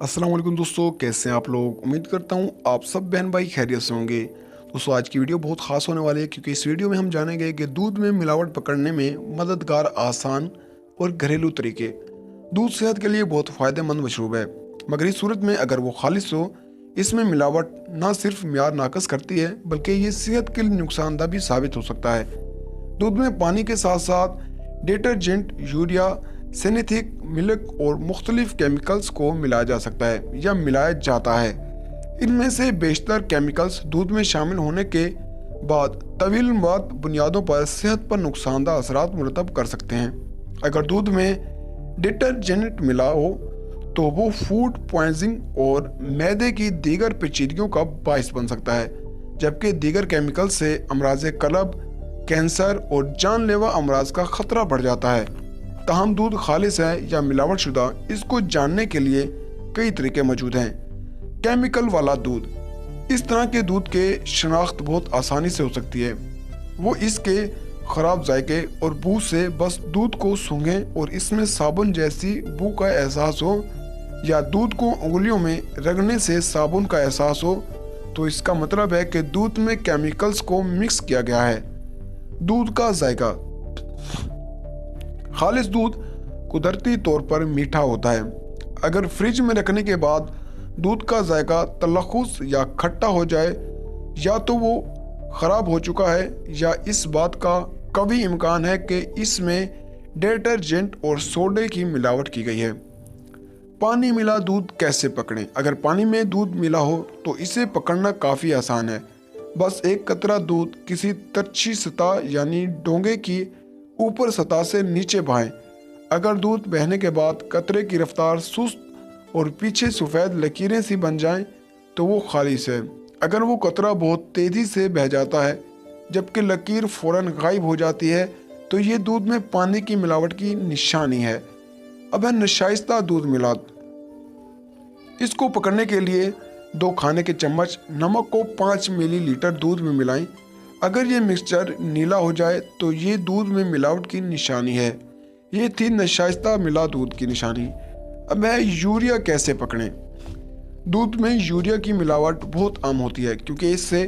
अस्सलाम वालेकुम दोस्तों, कैसे हैं आप लोग। उम्मीद करता हूँ आप सब बहन भाई खैरियत से होंगे। दोस्तों आज की वीडियो बहुत ख़ास होने वाली है क्योंकि इस वीडियो में हम जानेंगे कि दूध में मिलावट पकड़ने में मददगार आसान और घरेलू तरीके। दूध सेहत के लिए बहुत फ़ायदेमंद मशरूब है, मगर इस सूरत में अगर वो खालिश हो, इसमें मिलावट ना सिर्फ मियार नाकस करती है बल्कि ये सेहत के लिए नुकसानदा भी साबित हो सकता है। दूध में पानी के साथ साथ डिटर्जेंट, यूरिया, सिंथेटिक मिल्क और मुख्तलिफ केमिकल्स को मिलाया जा सकता है या मिलाया जाता है। इनमें से बेशतर केमिकल्स दूध में शामिल होने के बाद तवील मद बुनियादों पर सेहत पर नुकसानदा असरात मुरतब कर सकते हैं। अगर दूध में डिटर्जेंट मिला हो तो वो फूड पॉइजनिंग और मैदे की दीगर पेचीदगियों का बायस बन सकता है, जबकि दीगर केमिकल से अमराज कलब, कैंसर और जानलेवा अमराज का खतरा बढ़ जाता है। ताहम दूध खालिश है या मिलावट शुदा, इसको जानने के लिए कई तरीके मौजूद हैं। केमिकल वाला दूध, इस तरह के दूध के शनाख्त बहुत आसानी से हो सकती है। वो इसके खराब जायके और बू से बस दूध को सूंघें और इसमें साबुन जैसी बू का एहसास हो, या दूध को उंगलियों में रगड़ने से साबुन का एहसास हो, तो इसका मतलब है कि दूध में केमिकल्स को मिक्स किया गया है। दूध का जायका, खालिश दूध कुदरती तौर पर मीठा होता है। अगर फ्रिज में रखने के बाद दूध का जायका तलखुस या खट्टा हो जाए, या तो वो ख़राब हो चुका है या इस बात का कभी इम्कान है कि इसमें डिटर्जेंट और सोडे की मिलावट की गई है। पानी मिला दूध कैसे पकड़ें। अगर पानी में दूध मिला हो तो इसे पकड़ना काफ़ी आसान है। बस एक कतरा दूध किसी तिरछी सतह यानी डोंगे की ऊपर सतह से नीचे बहाएं। अगर दूध बहने के बाद कतरे की रफ्तार सुस्त और पीछे सफ़ेद लकीरें सी बन जाएं तो वो खालिश है। अगर वो कतरा बहुत तेज़ी से बह जाता है जबकि लकीर फ़ौरन गायब हो जाती है तो ये दूध में पानी की मिलावट की निशानी है। अब है नशाइस्ता दूध मिलाद। इसको पकड़ने के लिए 2 खाने के चम्मच नमक को 5 मिलीलीटर दूध में मिलाएं। अगर ये मिक्सचर नीला हो जाए तो ये दूध में मिलावट की निशानी है। ये थी नशाइस्ता मिला दूध की निशानी। अब है यूरिया कैसे पकड़ें। दूध में यूरिया की मिलावट बहुत आम होती है क्योंकि इससे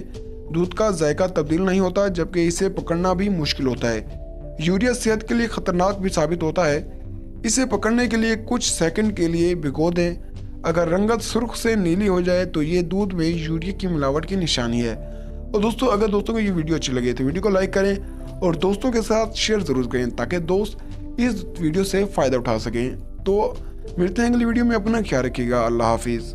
दूध का जायका तब्दील नहीं होता, जबकि इसे पकड़ना भी मुश्किल होता है। यूरिया सेहत के लिए ख़तरनाक भी साबित होता है। इसे पकड़ने के लिए कुछ सेकंड के लिए भिगो दें। अगर रंगत सुर्ख से नीली हो जाए तो ये दूध में यूरिया की मिलावट की निशानी है। और दोस्तों, अगर दोस्तों को ये वीडियो अच्छी लगे तो वीडियो को लाइक करें और दोस्तों के साथ शेयर ज़रूर करें ताकि दोस्त इस वीडियो से फ़ायदा उठा सकें। तो मिलते हैं अगली वीडियो में। अपना ख्याल रखिएगा। अल्लाह हाफिज़।